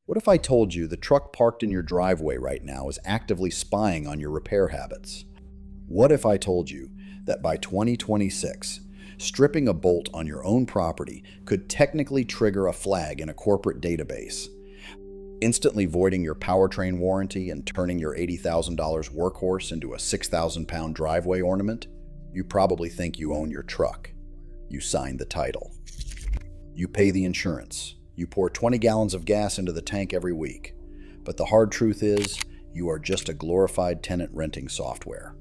What if I told you the truck parked in your driveway right now is actively spying on your repair habits? What if I told you that by 2026, stripping a bolt on your own property could technically trigger a flag in a corporate database, instantly voiding your powertrain warranty and turning your $80,000 workhorse into a 6,000-pound driveway ornament? You probably think you own your truck. You signed the title. You pay the insurance. You pour 20 gallons of gas into the tank every week. But the hard truth is, you are just a glorified tenant renting software.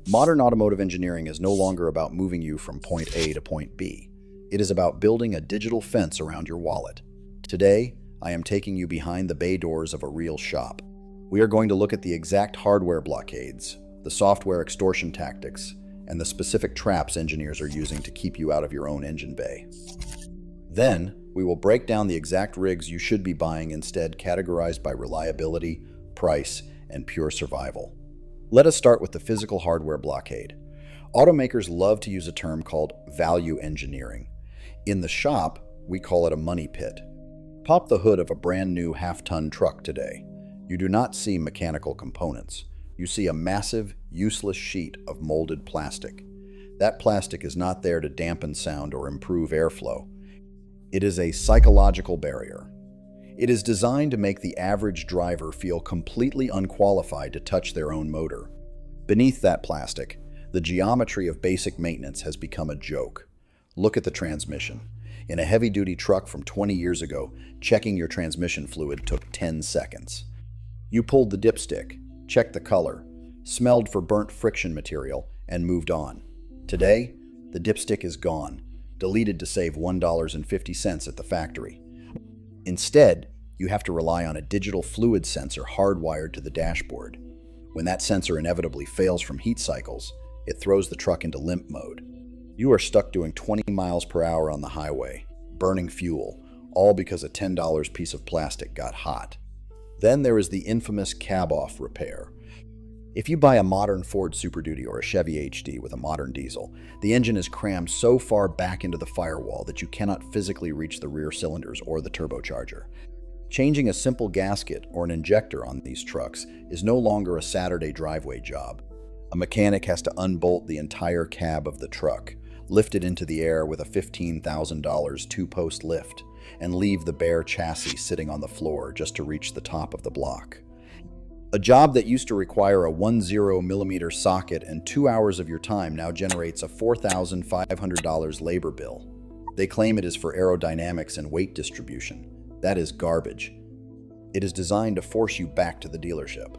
Modern automotive engineering is no longer about moving you from point A to point B. It is about building a digital fence around your wallet. Today, I am taking you behind the bay doors of a real shop. We are going to look at the exact hardware blockades, the software extortion tactics, and the specific traps engineers are using to keep you out of your own engine bay. Then, we will break down the exact rigs you should be buying instead, categorized by reliability, price, and pure survival. Let us start with the physical hardware blockade. Automakers love to use a term called value engineering. In the shop, we call it a money pit. Pop the hood of a brand new half-ton truck today. You do not see mechanical components. You see a massive, useless sheet of molded plastic. That plastic is not there to dampen sound or improve airflow. It is a psychological barrier. It is designed to make the average driver feel completely unqualified to touch their own motor. Beneath that plastic, the geometry of basic maintenance has become a joke. Look at the transmission. In a heavy-duty truck from 20 years ago, checking your transmission fluid took 10 seconds. You pulled the dipstick, checked the color, smelled for burnt friction material, and moved on. Today, the dipstick is gone, deleted to save $1.50 at the factory. Instead, you have to rely on a digital fluid sensor hardwired to the dashboard. When that sensor inevitably fails from heat cycles, it throws the truck into limp mode. You are stuck doing 20 miles per hour on the highway, burning fuel, all because a $10 piece of plastic got hot. Then there is the infamous cab-off repair. If you buy a modern Ford Super Duty or a Chevy HD with a modern diesel, the engine is crammed so far back into the firewall that you cannot physically reach the rear cylinders or the turbocharger. Changing a simple gasket or an injector on these trucks is no longer a Saturday driveway job. A mechanic has to unbolt the entire cab of the truck, lift it into the air with a $15,000 two-post lift, and leave the bare chassis sitting on the floor just to reach the top of the block. A job that used to require a 10mm socket and 2 hours of your time now generates a $4,500 labor bill. They claim it is for aerodynamics and weight distribution. That is garbage. It is designed to force you back to the dealership.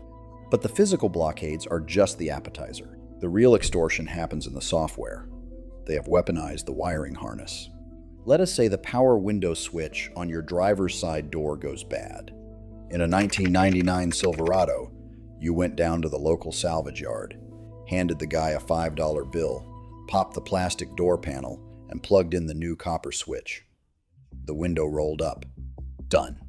But the physical blockades are just the appetizer. The real extortion happens in the software. They have weaponized the wiring harness. Let us say the power window switch on your driver's side door goes bad. In a 1999 Silverado, you went down to the local salvage yard, handed the guy a $5 bill, popped the plastic door panel, and plugged in the new copper switch. The window rolled up. Done.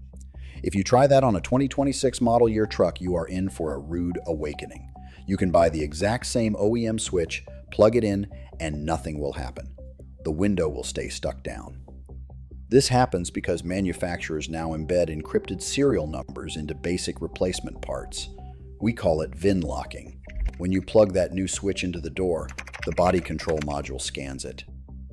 If you try that on a 2026 model year truck, you are in for a rude awakening. You can buy the exact same OEM switch, plug it in, and nothing will happen. The window will stay stuck down. This happens because manufacturers now embed encrypted serial numbers into basic replacement parts. We call it VIN-locking. When you plug that new switch into the door, the body control module scans it.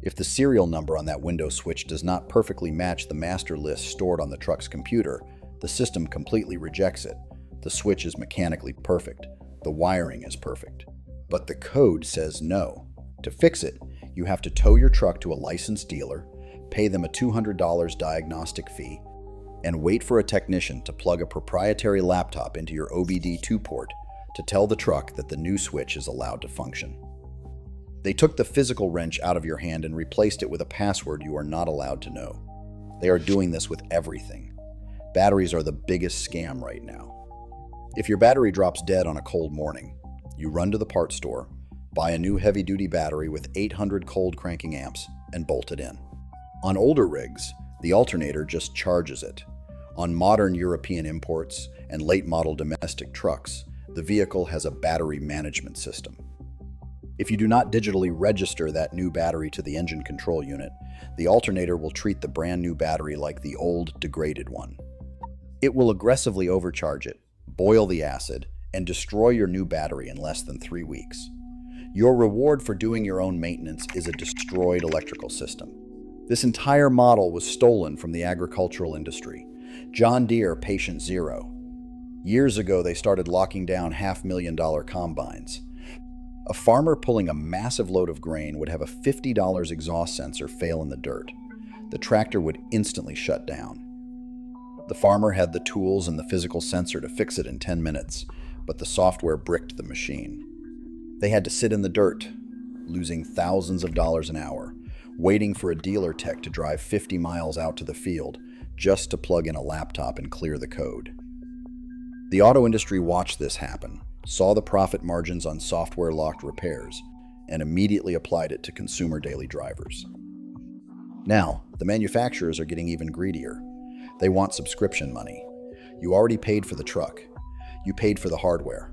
If the serial number on that window switch does not perfectly match the master list stored on the truck's computer, the system completely rejects it. The switch is mechanically perfect. The wiring is perfect. But the code says no. To fix it, you have to tow your truck to a licensed dealer, pay them a $200 diagnostic fee, and wait for a technician to plug a proprietary laptop into your OBD2 port to tell the truck that the new switch is allowed to function. They took the physical wrench out of your hand and replaced it with a password you are not allowed to know. They are doing this with everything. Batteries are the biggest scam right now. If your battery drops dead on a cold morning, you run to the parts store, buy a new heavy-duty battery with 800 cold cranking amps, and bolt it in. On older rigs, the alternator just charges it. On modern European imports and late-model domestic trucks, the vehicle has a battery management system. If you do not digitally register that new battery to the engine control unit, the alternator will treat the brand new battery like the old, degraded one. It will aggressively overcharge it, boil the acid, and destroy your new battery in less than 3 weeks. Your reward for doing your own maintenance is a destroyed electrical system. This entire model was stolen from the agricultural industry. John Deere Patient Zero. Years ago, they started locking down $500,000 combines. A farmer pulling a massive load of grain would have a $50 exhaust sensor fail in the dirt. The tractor would instantly shut down. The farmer had the tools and the physical sensor to fix it in 10 minutes, but the software bricked the machine. They had to sit in the dirt, losing thousands of dollars an hour, waiting for a dealer tech to drive 50 miles out to the field just to plug in a laptop and clear the code. The auto industry watched this happen, saw the profit margins on software-locked repairs, and immediately applied it to consumer daily drivers. Now, the manufacturers are getting even greedier. They want subscription money. You already paid for the truck. You paid for the hardware.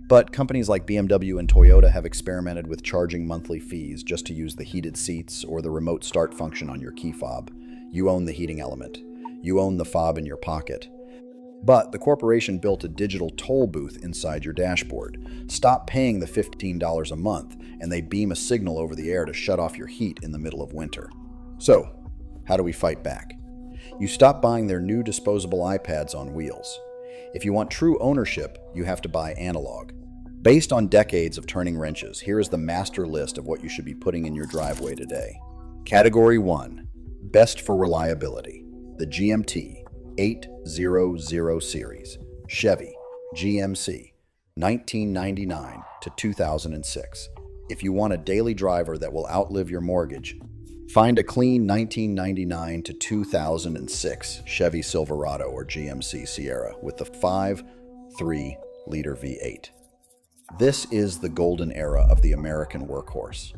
But companies like BMW and Toyota have experimented with charging monthly fees just to use the heated seats or the remote start function on your key fob. You own the heating element. You own the fob in your pocket. But the corporation built a digital toll booth inside your dashboard. Stop paying the $15 a month, and they beam a signal over the air to shut off your heat in the middle of winter. So, how do we fight back? You stop buying their new disposable iPads on wheels. If you want true ownership, you have to buy analog. Based on decades of turning wrenches, here is the master list of what you should be putting in your driveway today. Category 1. Best for reliability. The GMT 800 series. Chevy GMC 1999 to 2006. If you want a daily driver that will outlive your mortgage, find a clean 1999 to 2006 Chevy Silverado or GMC Sierra with the 5.3-liter V8. This is the golden era of the American workhorse.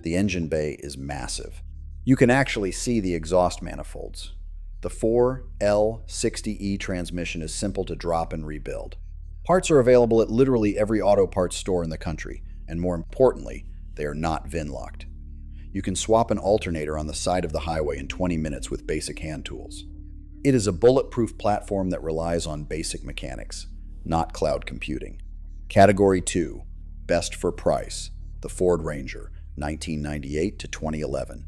The engine bay is massive. You can actually see the exhaust manifolds. The 4L60E transmission is simple to drop and rebuild. Parts are available at literally every auto parts store in the country, and more importantly, they are not VIN-locked. You can swap an alternator on the side of the highway in 20 minutes with basic hand tools. It is a bulletproof platform that relies on basic mechanics, not cloud computing. Category 2, Best for Price, the Ford Ranger, 1998 to 2011.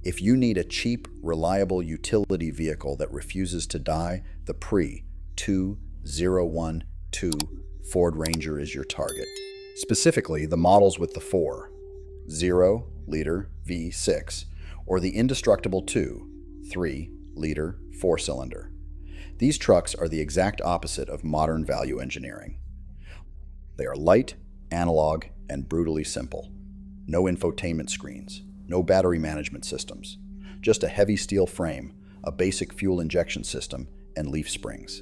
If you need a cheap, reliable utility vehicle that refuses to die, the Pre-2012 Ford Ranger is your target. Specifically, the models with the 4.0-liter V6 or the indestructible 2.3-liter 4-cylinder. These trucks are the exact opposite of modern value engineering. They are light, analog, and brutally simple. No infotainment screens, no battery management systems, just a heavy steel frame, a basic fuel injection system, and leaf springs.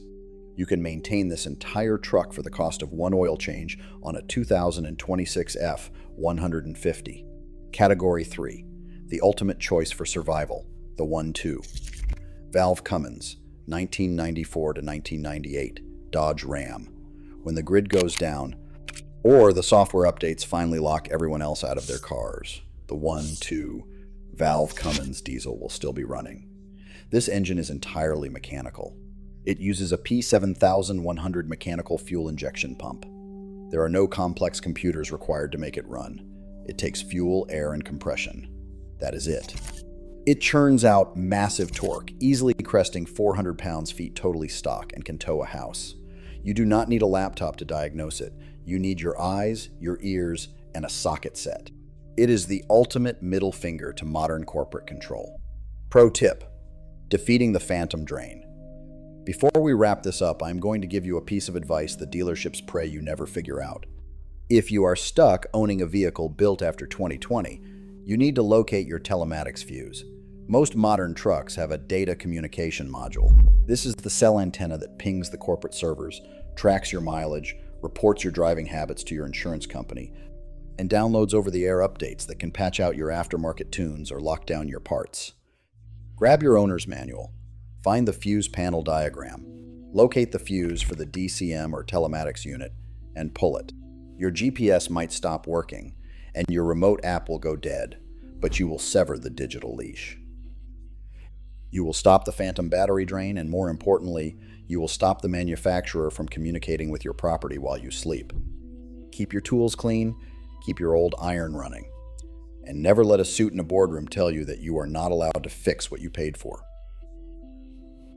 You can maintain this entire truck for the cost of one oil change on a 2026 F-150. Category 3, the ultimate choice for survival, the 1.2. Valve Cummins, 1994 to 1998, Dodge Ram. When the grid goes down, or the software updates finally lock everyone else out of their cars, the 1.2 Valve Cummins diesel will still be running. This engine is entirely mechanical. It uses a P7100 mechanical fuel injection pump. There are no complex computers required to make it run. It takes fuel, air, and compression. That is it. It churns out massive torque, easily cresting 400 pounds-feet totally stock, and can tow a house. You do not need a laptop to diagnose it. You need your eyes, your ears, and a socket set. It is the ultimate middle finger to modern corporate control. Pro tip: defeating the phantom drain. Before we wrap this up, I'm going to give you a piece of advice the dealerships pray you never figure out. If you are stuck owning a vehicle built after 2020, you need to locate your telematics fuse. Most modern trucks have a data communication module. This is the cell antenna that pings the corporate servers, tracks your mileage, reports your driving habits to your insurance company, and downloads over-the-air updates that can patch out your aftermarket tunes or lock down your parts. Grab your owner's manual, find the fuse panel diagram, locate the fuse for the DCM or telematics unit, and pull it. Your GPS might stop working, and your remote app will go dead, but you will sever the digital leash. You will stop the phantom battery drain, and more importantly, you will stop the manufacturer from communicating with your property while you sleep. Keep your tools clean, keep your old iron running, and never let a suit in a boardroom tell you that you are not allowed to fix what you paid for.